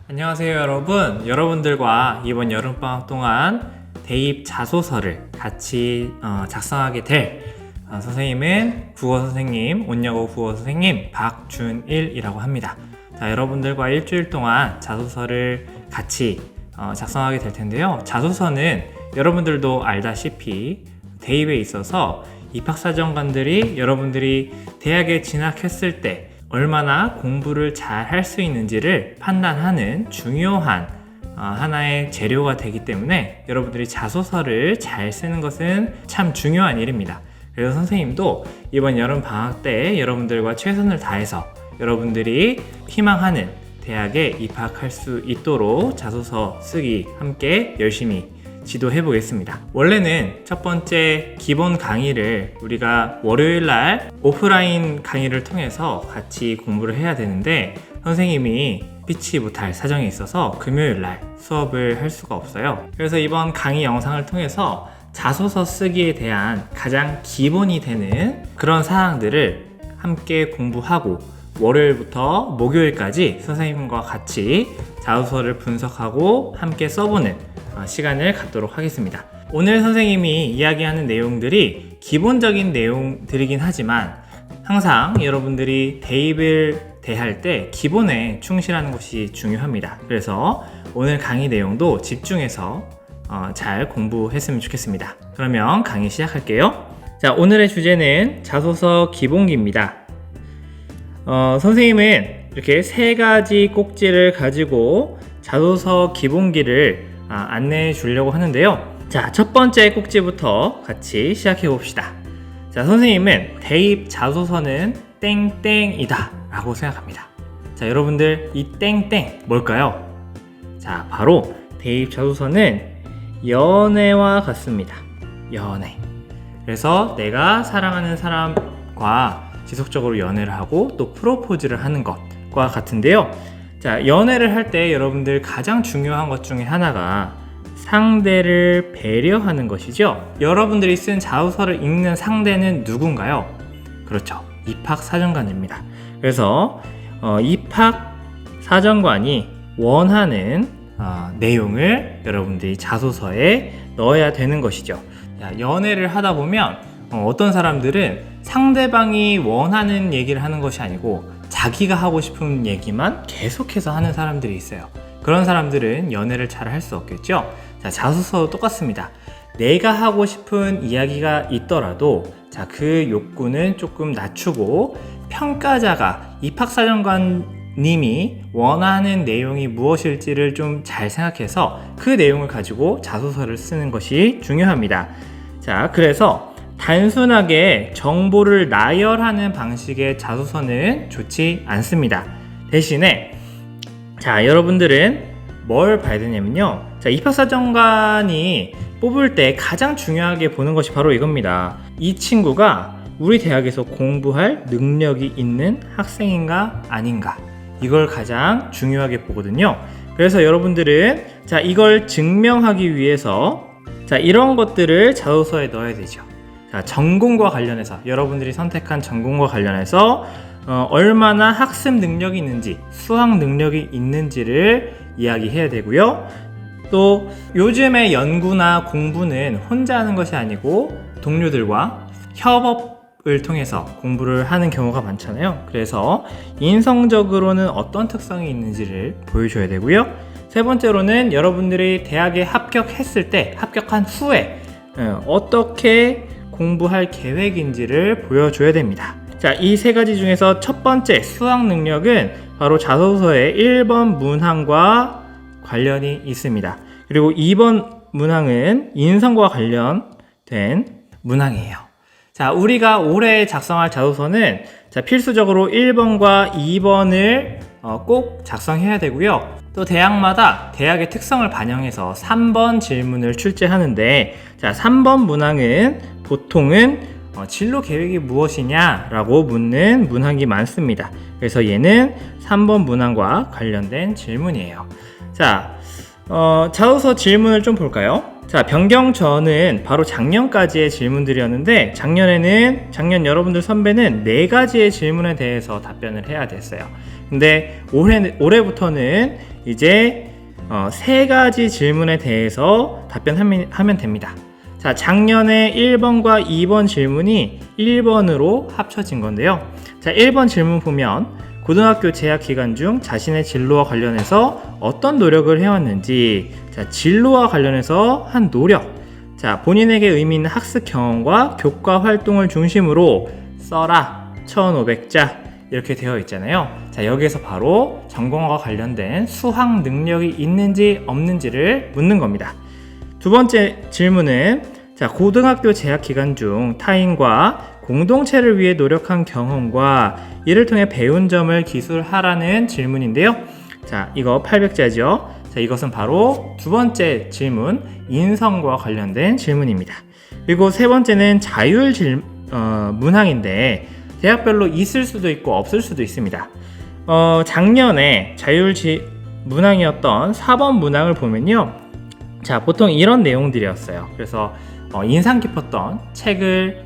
안녕하세요 여러분. 여러분들과 이번 여름방학 동안 대입 자소서를 같이 작성하게 될 선생님은 국어 선생님, 온영어 국어 선생님 박준일이라고 합니다. 자, 여러분들과 일주일 동안 자소서를 같이 작성하게 될 텐데요. 자소서는 여러분들도 알다시피 대입에 있어서 입학사정관들이 여러분들이 대학에 진학했을 때 얼마나 공부를 잘 할 수 있는지를 판단하는 중요한 하나의 재료가 되기 때문에 여러분들이 자소서를 잘 쓰는 것은 참 중요한 일입니다. 그래서 선생님도 이번 여름 방학 때 여러분들과 최선을 다해서 여러분들이 희망하는 대학에 입학할 수 있도록 자소서 쓰기 함께 열심히 지도해 보겠습니다. 원래는 첫 번째 기본 강의를 우리가 월요일날 오프라인 강의를 통해서 같이 공부를 해야 되는데 선생님이 피치 못할 사정이 있어서 금요일날 수업을 할 수가 없어요. 그래서 이번 강의 영상을 통해서 자소서 쓰기에 대한 가장 기본이 되는 그런 사항들을 함께 공부하고 월요일부터 목요일까지 선생님과 같이 자소서를 분석하고 함께 써보는 시간을 갖도록 하겠습니다. 오늘 선생님이 이야기하는 내용들이 기본적인 내용들이긴 하지만 항상 여러분들이 대입을 대할 때 기본에 충실하는 것이 중요합니다. 그래서 오늘 강의 내용도 집중해서 잘 공부했으면 좋겠습니다. 그러면 강의 시작할게요. 자, 오늘의 주제는 자소서 기본기입니다. 선생님은 이렇게 세 가지 꼭지를 가지고 자소서 기본기를 안내해 주려고 하는데요. 자, 첫 번째 꼭지부터 같이 시작해 봅시다. 자, 선생님은 대입 자소서는 땡땡이다 라고 생각합니다. 자, 여러분들 이 땡땡 뭘까요? 자, 바로 대입 자소서는 연애와 같습니다. 연애. 그래서 내가 사랑하는 사람과 지속적으로 연애를 하고 또 프로포즈를 하는 것과 같은데요. 자, 연애를 할 때 여러분들 가장 중요한 것 중에 하나가 상대를 배려하는 것이죠. 여러분들이 쓴 자소서를 읽는 상대는 누군가요? 그렇죠. 입학사정관입니다. 그래서 입학사정관이 원하는 내용을 여러분들이 자소서에 넣어야 되는 것이죠. 자, 연애를 하다 보면 어떤 사람들은 상대방이 원하는 얘기를 하는 것이 아니고 자기가 하고 싶은 얘기만 계속해서 하는 사람들이 있어요. 그런 사람들은 연애를 잘 할 수 없겠죠. 자, 자소서도 똑같습니다. 내가 하고 싶은 이야기가 있더라도 자, 그 욕구는 조금 낮추고 평가자가 입학사정관님이 원하는 내용이 무엇일지를 좀 잘 생각해서 그 내용을 가지고 자소서를 쓰는 것이 중요합니다. 자, 그래서 단순하게 정보를 나열하는 방식의 자소서는 좋지 않습니다. 대신에 자, 여러분들은 뭘 봐야 되냐면요. 자, 입학사정관이 뽑을 때 가장 중요하게 보는 것이 바로 이겁니다. 이 친구가 우리 대학에서 공부할 능력이 있는 학생인가 아닌가, 이걸 가장 중요하게 보거든요. 그래서 여러분들은 자, 이걸 증명하기 위해서 자, 이런 것들을 자소서에 넣어야 되죠. 자, 전공과 관련해서 여러분들이 선택한 전공과 관련해서 얼마나 학습 능력이 있는지, 수학 능력이 있는지를 이야기해야 되고요. 또 요즘의 연구나 공부는 혼자 하는 것이 아니고 동료들과 협업을 통해서 공부를 하는 경우가 많잖아요. 그래서 인성적으로는 어떤 특성이 있는지를 보여줘야 되고요. 세 번째로는 여러분들이 대학에 합격했을 때, 합격한 후에 어떻게 공부할 계획인지를 보여줘야 됩니다. 자, 이 세 가지 중에서 첫 번째 수학 능력은 바로 자소서의 1번 문항과 관련이 있습니다. 그리고 2번 문항은 인성과 관련된 문항이에요. 자, 우리가 올해 작성할 자소서는 자, 필수적으로 1번과 2번을 꼭 작성해야 되고요. 또 대학마다 대학의 특성을 반영해서 3번 질문을 출제하는데 자, 3번 문항은 보통은 진로 계획이 무엇이냐 라고 묻는 문항이 많습니다. 그래서 얘는 3번 문항과 관련된 질문이에요. 자, 자소서 질문을 좀 볼까요? 자, 변경 전은 바로 작년까지의 질문들이었는데 작년 여러분들 선배는 4가지의 질문에 대해서 답변을 해야 됐어요. 근데 올해부터는 이제 세 가지 질문에 대해서 답변하면 됩니다. 자, 작년에 1번과 2번 질문이 1번으로 합쳐진 건데요. 자, 1번 질문 보면 고등학교 재학 기간 중 자신의 진로와 관련해서 어떤 노력을 해왔는지, 자, 진로와 관련해서 한 노력, 자, 본인에게 의미 있는 학습 경험과 교과 활동을 중심으로 써라 1500자 이렇게 되어 있잖아요. 자, 여기에서 바로 전공과 관련된 수학 능력이 있는지 없는지를 묻는 겁니다. 두 번째 질문은 자, 고등학교 재학 기간 중 타인과 공동체를 위해 노력한 경험과 이를 통해 배운 점을 기술하라는 질문인데요. 자, 이거 800자죠. 자, 이것은 바로 두 번째 질문, 인성과 관련된 질문입니다. 그리고 세 번째는 문항인데 대학별로 있을 수도 있고 없을 수도 있습니다. 작년에 문항이었던 4번 문항을 보면요. 자, 보통 이런 내용들이었어요. 그래서 인상 깊었던 책을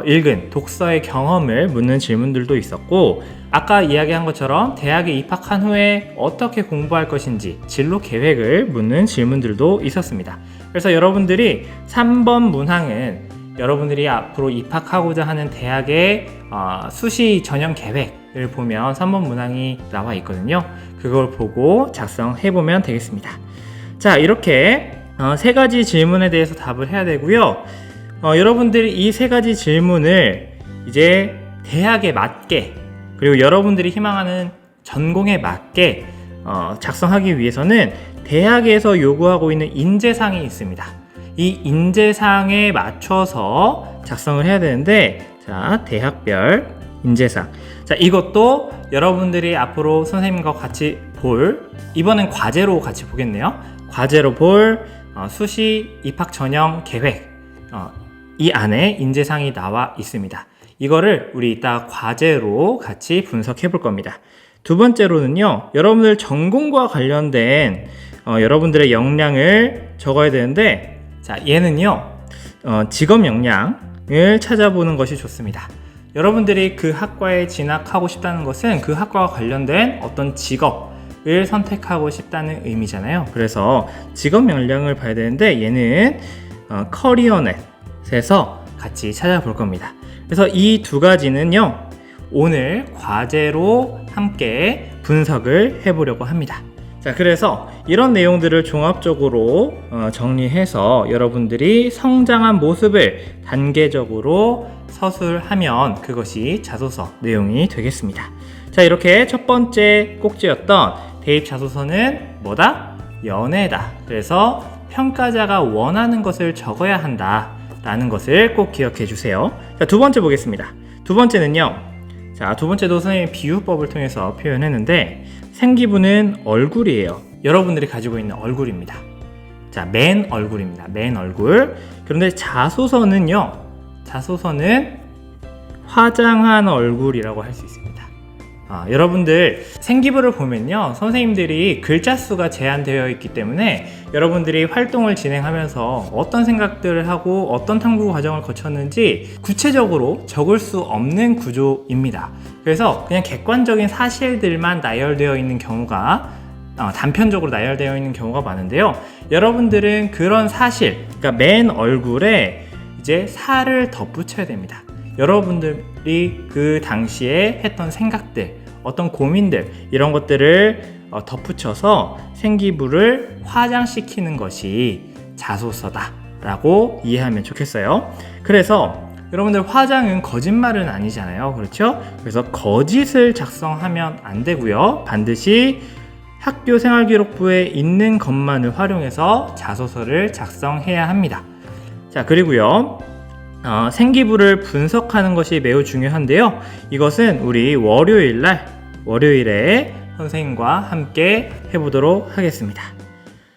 읽은 독서의 경험을 묻는 질문들도 있었고, 아까 이야기한 것처럼 대학에 입학한 후에 어떻게 공부할 것인지 진로 계획을 묻는 질문들도 있었습니다. 그래서 여러분들이 3번 문항은 여러분들이 앞으로 입학하고자 하는 대학의 수시 전형 계획을 보면 3번 문항이 나와 있거든요. 그걸 보고 작성해 보면 되겠습니다. 자, 이렇게 세 가지 질문에 대해서 답을 해야 되고요. 여러분들이 이 세 가지 질문을 이제 대학에 맞게, 그리고 여러분들이 희망하는 전공에 맞게 작성하기 위해서는 대학에서 요구하고 있는 인재상이 있습니다. 이 인재상에 맞춰서 작성을 해야 되는데, 자, 대학별 인재상. 자, 이것도 여러분들이 앞으로 선생님과 같이 이번엔 과제로 같이 보겠네요. 과제로 볼 수시 입학 전형 계획, 이 안에 인재상이 나와 있습니다. 이거를 우리 이따 과제로 같이 분석해 볼 겁니다. 두 번째로는요, 여러분들 전공과 관련된 여러분들의 역량을 적어야 되는데, 자, 얘는요, 직업 역량을 찾아보는 것이 좋습니다. 여러분들이 그 학과에 진학하고 싶다는 것은 그 학과와 관련된 어떤 직업을 선택하고 싶다는 의미잖아요. 그래서 직업 역량을 봐야 되는데, 얘는 커리어넷에서 같이 찾아볼 겁니다. 그래서 이 두 가지는요, 오늘 과제로 함께 분석을 해보려고 합니다. 자, 그래서 이런 내용들을 종합적으로 정리해서 여러분들이 성장한 모습을 단계적으로 서술하면 그것이 자소서 내용이 되겠습니다. 자, 이렇게 첫 번째 꼭지였던 대입 자소서는 뭐다? 연애다. 그래서 평가자가 원하는 것을 적어야 한다 라는 것을 꼭 기억해 주세요. 자, 두 번째 보겠습니다. 두 번째는요, 자, 두 번째도 선생님이 비유법을 통해서 표현했는데, 생기부는 얼굴이에요. 여러분들이 가지고 있는 얼굴입니다. 자, 맨 얼굴입니다. 맨 얼굴. 그런데 자소서는 화장한 얼굴이라고 할 수 있습니다. 여러분들 생기부를 보면요, 선생님들이 글자 수가 제한되어 있기 때문에 여러분들이 활동을 진행하면서 어떤 생각들을 하고 어떤 탐구 과정을 거쳤는지 구체적으로 적을 수 없는 구조입니다. 그래서 그냥 객관적인 사실들만 나열되어 있는 경우가 단편적으로 나열되어 있는 경우가 많은데요, 여러분들은 그런 사실, 그러니까 맨 얼굴에 이제 살을 덧붙여야 됩니다. 여러분들이 그 당시에 했던 생각들, 어떤 고민들, 이런 것들을 덧붙여서 생기부를 화장시키는 것이 자소서다 라고 이해하면 좋겠어요. 그래서 여러분들 화장은 거짓말은 아니잖아요. 그렇죠? 그래서 거짓을 작성하면 안 되고요, 반드시 학교 생활기록부에 있는 것만을 활용해서 자소서를 작성해야 합니다. 자, 그리고요, 생기부를 분석하는 것이 매우 중요한데요, 이것은 우리 월요일에 선생님과 함께 해보도록 하겠습니다.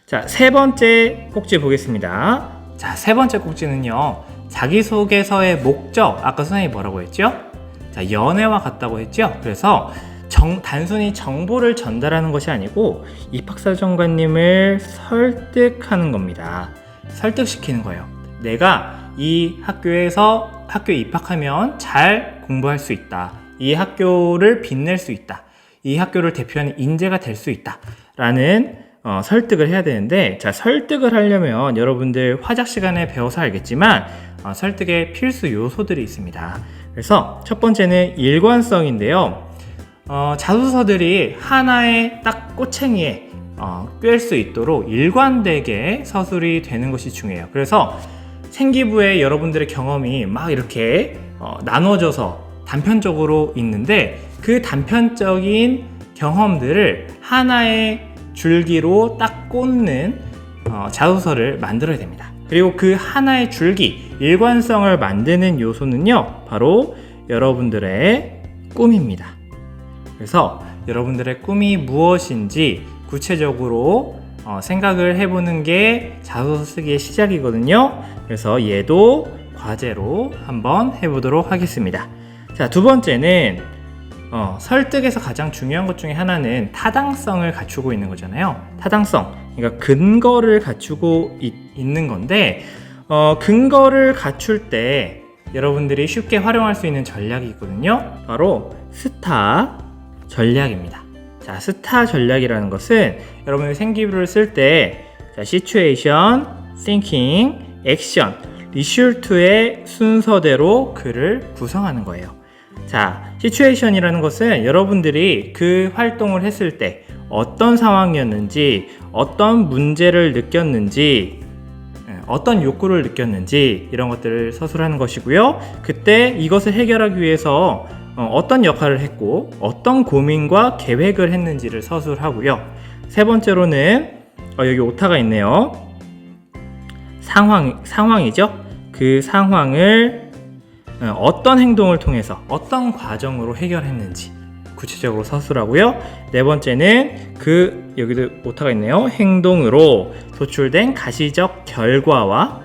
자, 세 번째 꼭지 보겠습니다. 자, 세 번째 꼭지는요, 자기소개서의 목적, 아까 선생님이 뭐라고 했죠? 자, 연애와 같다고 했죠? 그래서 단순히 정보를 전달하는 것이 아니고 입학사정관님을 설득하는 겁니다. 설득시키는 거예요. 내가 이 학교에 입학하면 잘 공부할 수 있다. 이 학교를 빛낼 수 있다. 이 학교를 대표하는 인재가 될 수 있다 라는 설득을 해야 되는데, 자, 설득을 하려면 여러분들 화작 시간에 배워서 알겠지만 설득의 필수 요소들이 있습니다. 그래서 첫 번째는 일관성인데요. 자소서들이 하나의 딱 꼬챙이에 꿰일 수 있도록 일관되게 서술이 되는 것이 중요해요. 그래서 생기부에 여러분들의 경험이 막 이렇게 나눠져서 단편적으로 있는데, 그 단편적인 경험들을 하나의 줄기로 딱 꽂는 자소서를 만들어야 됩니다. 그리고 그 하나의 줄기, 일관성을 만드는 요소는요, 바로 여러분들의 꿈입니다. 그래서 여러분들의 꿈이 무엇인지 구체적으로 생각을 해보는 게 자소서 쓰기의 시작이거든요. 그래서 얘도 과제로 한번 해보도록 하겠습니다. 자, 두 번째는 설득에서 가장 중요한 것 중에 하나는 타당성을 갖추고 있는 거잖아요. 타당성, 그러니까 근거를 갖추고 있는 건데, 근거를 갖출 때 여러분들이 쉽게 활용할 수 있는 전략이 있거든요. 바로 스타 전략입니다. 자, 스타 전략이라는 것은 여러분이 생기부를 쓸 때 situation, thinking, action, resolve to의 순서대로 글을 구성하는 거예요. 자, situation이라는 것은 여러분들이 그 활동을 했을 때 어떤 상황이었는지, 어떤 문제를 느꼈는지, 어떤 욕구를 느꼈는지, 이런 것들을 서술하는 것이고요. 그때 이것을 해결하기 위해서 어떤 역할을 했고 어떤 고민과 계획을 했는지를 서술하고요. 세 번째로는 여기 오타가 있네요. 상황이죠. 그 상황을 어떤 행동을 통해서 어떤 과정으로 해결했는지 구체적으로 서술하고요. 네 번째는 여기도 오타가 있네요. 행동으로 도출된 가시적 결과와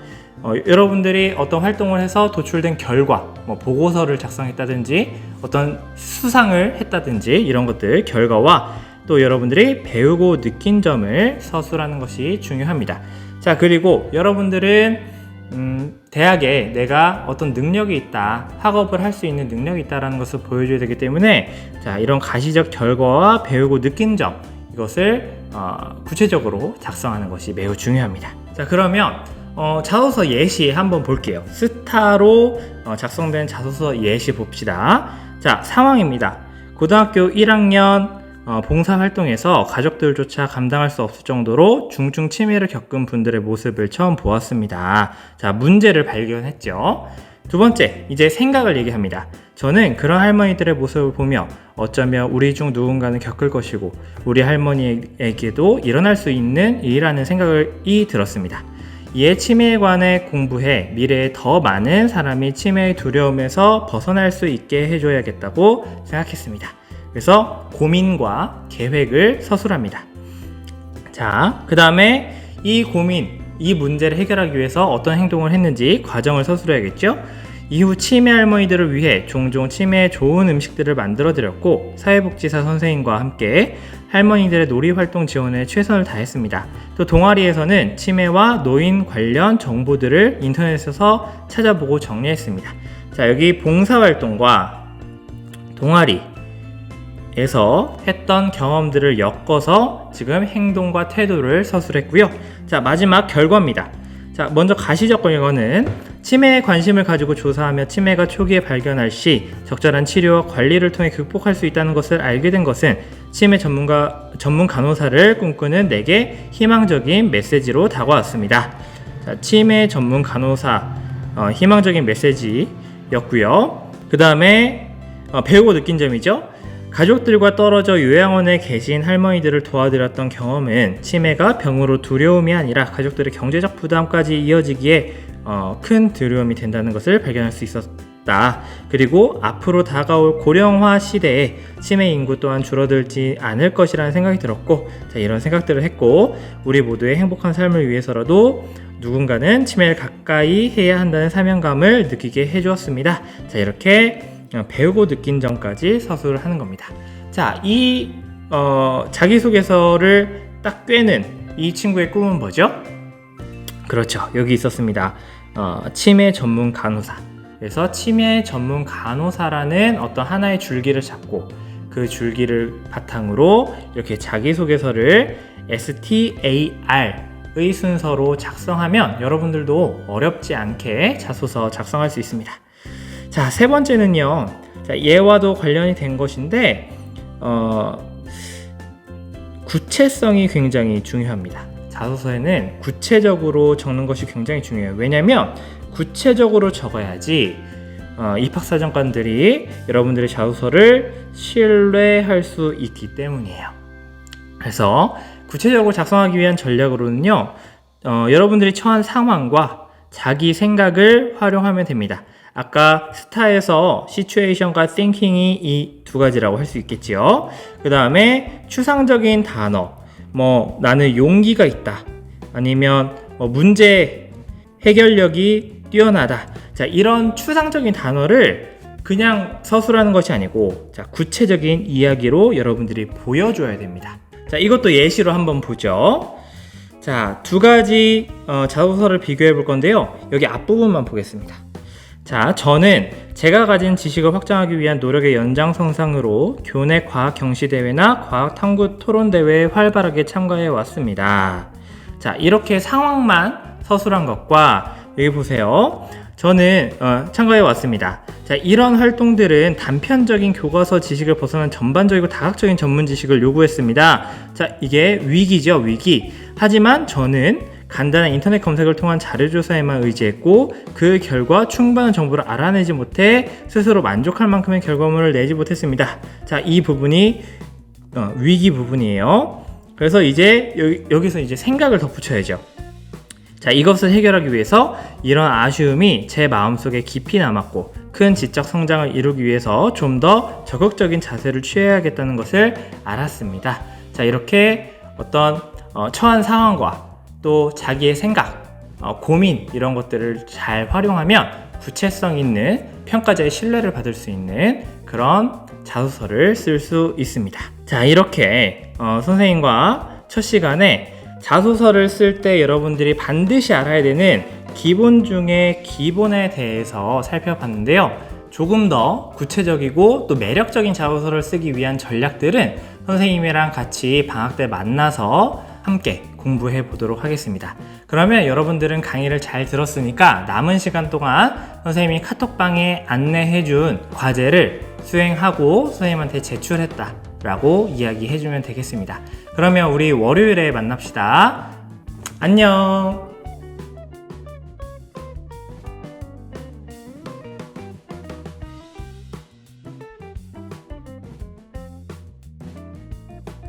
여러분들이 어떤 활동을 해서 도출된 결과, 보고서를 작성했다든지 어떤 수상을 했다든지 이런 것들 결과와 또 여러분들이 배우고 느낀 점을 서술하는 것이 중요합니다. 자, 그리고 여러분들은 대학에 내가 어떤 능력이 있다, 학업을 할 수 있는 능력이 있다라는 것을 보여줘야 되기 때문에, 자, 이런 가시적 결과와 배우고 느낀 점, 이것을 구체적으로 작성하는 것이 매우 중요합니다. 자, 그러면 자소서 예시 한번 볼게요. 스타로 작성된 자소서 예시 봅시다. 자, 상황입니다. 고등학교 1학년 봉사활동에서 가족들조차 감당할 수 없을 정도로 중증 치매를 겪은 분들의 모습을 처음 보았습니다. 자, 문제를 발견했죠. 두 번째, 이제 생각을 얘기합니다. 저는 그런 할머니들의 모습을 보며 어쩌면 우리 중 누군가는 겪을 것이고 우리 할머니에게도 일어날 수 있는 일이라는 생각이 들었습니다. 이에 치매에 관해 공부해 미래에 더 많은 사람이 치매의 두려움에서 벗어날 수 있게 해줘야겠다고 생각했습니다. 그래서 고민과 계획을 서술합니다. 자, 그 다음에 이 고민, 이 문제를 해결하기 위해서 어떤 행동을 했는지 과정을 서술해야겠죠. 이후 치매 할머니들을 위해 종종 치매에 좋은 음식들을 만들어 드렸고 사회복지사 선생님과 함께 할머니들의 놀이활동 지원에 최선을 다했습니다. 또 동아리에서는 치매와 노인 관련 정보들을 인터넷에서 찾아보고 정리했습니다. 자, 여기 봉사활동과 동아리에서 했던 경험들을 엮어서 지금 행동과 태도를 서술했고요. 자, 마지막 결과입니다. 자, 먼저 가시적 결과는 치매에 관심을 가지고 조사하며 치매가 초기에 발견할 시 적절한 치료와 관리를 통해 극복할 수 있다는 것을 알게 된 것은 치매 전문 간호사를 꿈꾸는 내게 희망적인 메시지로 다가왔습니다. 자, 치매 전문 간호사 희망적인 메시지였고요. 그 다음에 배우고 느낀 점이죠. 가족들과 떨어져 요양원에 계신 할머니들을 도와드렸던 경험은 치매가 병으로 두려움이 아니라 가족들의 경제적 부담까지 이어지기에 큰 두려움이 된다는 것을 발견할 수 있었다. 그리고 앞으로 다가올 고령화 시대에 치매 인구 또한 줄어들지 않을 것이라는 생각이 들었고, 자, 이런 생각들을 했고 우리 모두의 행복한 삶을 위해서라도 누군가는 치매를 가까이 해야 한다는 사명감을 느끼게 해주었습니다. 자, 이렇게 배우고 느낀 점까지 서술을 하는 겁니다. 자, 이 자기소개서를 딱 꿰는 이 친구의 꿈은 뭐죠? 그렇죠, 여기 있었습니다. 치매 전문 간호사. 그래서 치매 전문 간호사라는 어떤 하나의 줄기를 잡고 그 줄기를 바탕으로 이렇게 자기소개서를 STAR의 순서로 작성하면 여러분들도 어렵지 않게 자소서 작성할 수 있습니다. 자, 세 번째는요. 자, 얘와도 관련이 된 것인데 구체성이 굉장히 중요합니다. 자소서에는 구체적으로 적는 것이 굉장히 중요해요. 왜냐하면 구체적으로 적어야지 입학사정관들이 여러분들의 자소서를 신뢰할 수 있기 때문이에요. 그래서 구체적으로 작성하기 위한 전략으로는요, 여러분들이 처한 상황과 자기 생각을 활용하면 됩니다. 아까 스타에서 situation과 thinking이 이 두 가지라고 할 수 있겠지요. 그 다음에 추상적인 단어, 나는 용기가 있다, 아니면 문제 해결력이 뛰어나다. 자, 이런 추상적인 단어를 그냥 서술하는 것이 아니고, 자, 구체적인 이야기로 여러분들이 보여줘야 됩니다. 자, 이것도 예시로 한번 보죠. 자, 두 가지 자소서를 비교해 볼 건데요. 여기 앞부분만 보겠습니다. 자, 저는 제가 가진 지식을 확장하기 위한 노력의 연장선상으로 교내 과학 경시대회나 과학 탐구 토론대회에 활발하게 참가해 왔습니다. 자, 이렇게 상황만 서술한 것과 여기 보세요. 저는 참가해 왔습니다. 자, 이런 활동들은 단편적인 교과서 지식을 벗어난 전반적이고 다각적인 전문 지식을 요구했습니다. 자, 이게 위기죠, 위기. 하지만 저는 간단한 인터넷 검색을 통한 자료조사에만 의지했고 그 결과 충분한 정보를 알아내지 못해 스스로 만족할 만큼의 결과물을 내지 못했습니다. 자, 이 부분이 위기 부분이에요. 그래서 이제 여기서 이제 생각을 덧붙여야죠. 자, 이것을 해결하기 위해서 이런 아쉬움이 제 마음속에 깊이 남았고 큰 지적 성장을 이루기 위해서 좀 더 적극적인 자세를 취해야겠다는 것을 알았습니다. 자, 이렇게 어떤 처한 상황과 또 자기의 생각, 고민 이런 것들을 잘 활용하면 구체성 있는 평가자의 신뢰를 받을 수 있는 그런 자소서를 쓸 수 있습니다. 자, 이렇게 선생님과 첫 시간에 자소서를 쓸 때 여러분들이 반드시 알아야 되는 기본 중에 기본에 대해서 살펴봤는데요. 조금 더 구체적이고 또 매력적인 자소서를 쓰기 위한 전략들은 선생님이랑 같이 방학 때 만나서 함께 공부해 보도록 하겠습니다. 그러면 여러분들은 강의를 잘 들었으니까 남은 시간 동안 선생님이 카톡방에 안내해 준 과제를 수행하고 선생님한테 제출했다 라고 이야기해 주면 되겠습니다. 그러면 우리 월요일에 만납시다. 안녕.